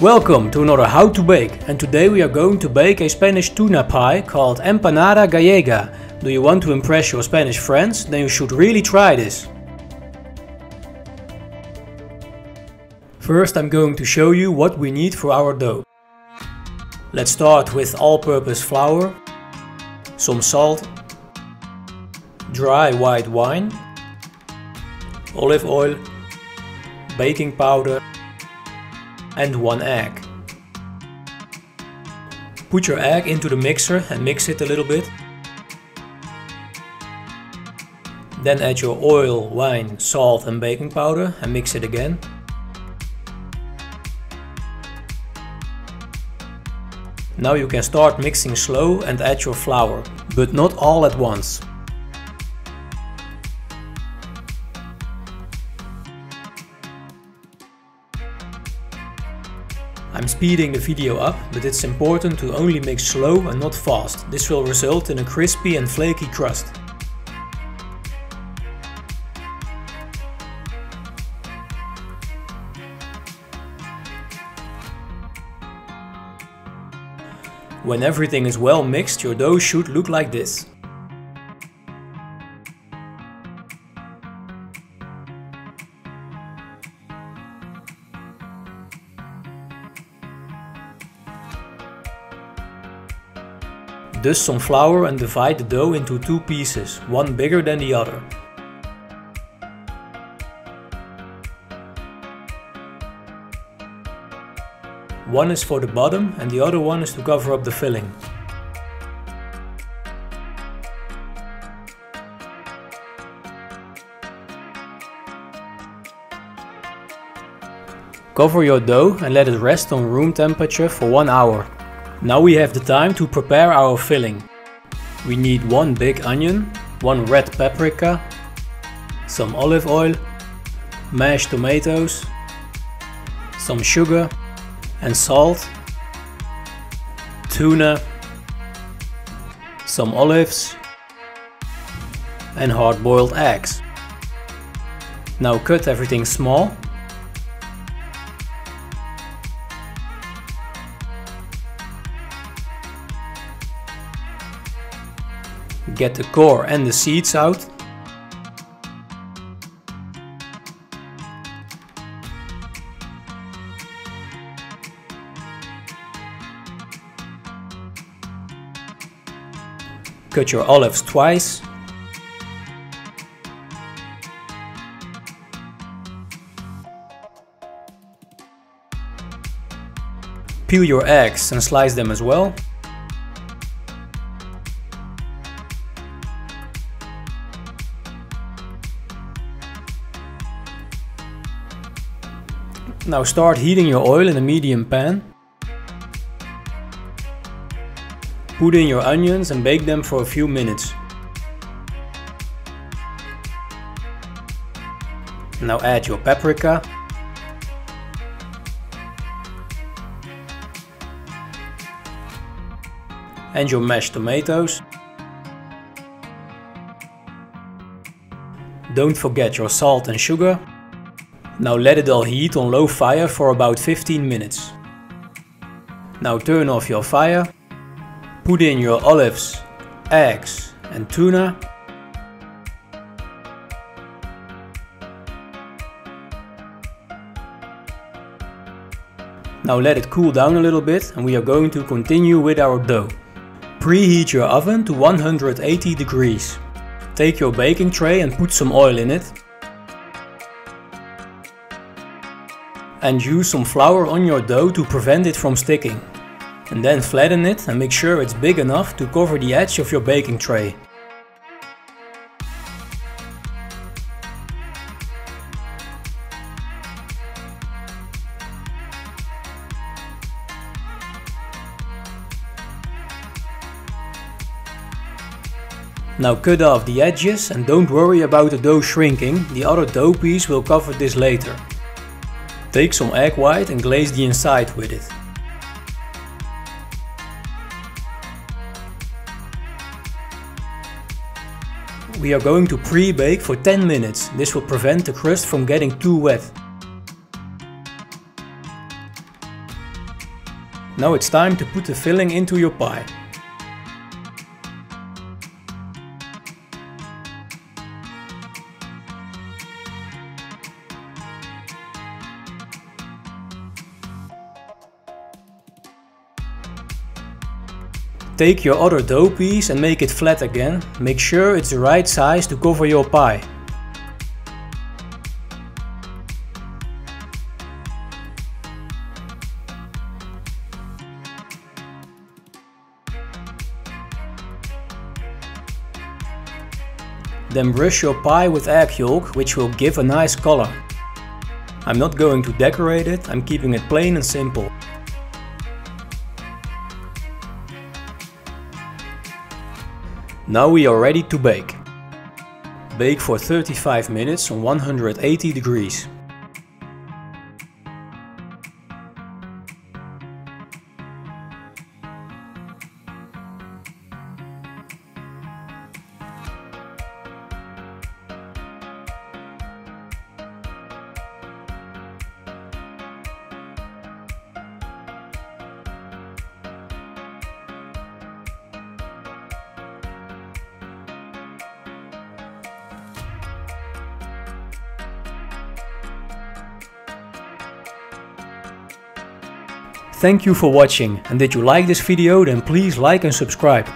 Welcome to another How to Bake, and today we are going to bake a Spanish tuna pie called Empanada Gallega. Do you want to impress your Spanish friends? Then you should really try this. First I'm going to show you what we need for our dough. Let's start with all-purpose flour, some salt, dry white wine, olive oil, baking powder and 1 egg. Put your egg into the mixer and mix it a little bit. Then add your oil, wine, salt and baking powder and mix it again. Now you can start mixing slow and add your flour, but not all at once. I'm speeding the video up, but it's important to only mix slow and not fast. This will result in a crispy and flaky crust. When everything is well mixed, your dough should look like this. Dust some flour and divide the dough into 2 pieces, one bigger than the other. One is for the bottom and the other one is to cover up the filling. Cover your dough and let it rest on room temperature for 1 hour. Now we have the time to prepare our filling. We need 1 big onion, 1 red paprika, some olive oil, mashed tomatoes, some sugar and salt, tuna, some olives and hard-boiled eggs. Now cut everything small. Get the core and the seeds out. Cut your olives twice. Peel your eggs and slice them as well. Now start heating your oil in a medium pan. Put in your onions and bake them for a few minutes. Now add your paprika. And your mashed tomatoes. Don't forget your salt and sugar. Now let it all heat on low fire for about 15 minutes. Now turn off your fire. Put in your olives, eggs and tuna. Now let it cool down a little bit and we are going to continue with our dough. Preheat your oven to 180 degrees. Take your baking tray and put some oil in it. And use some flour on your dough to prevent it from sticking. And then flatten it and make sure it's big enough to cover the edge of your baking tray. Now cut off the edges and don't worry about the dough shrinking, the other dough piece will cover this later. Take some egg white and glaze the inside with it. We are going to pre-bake for 10 minutes. This will prevent the crust from getting too wet. Now it's time to put the filling into your pie. Take your other dough piece and make it flat again. Make sure it's the right size to cover your pie. Then brush your pie with egg yolk, which will give a nice color. I'm not going to decorate it, I'm keeping it plain and simple. Now we are ready to bake. Bake for 35 minutes on 180 degrees. Thank you for watching, and did you like this video, then please like and subscribe.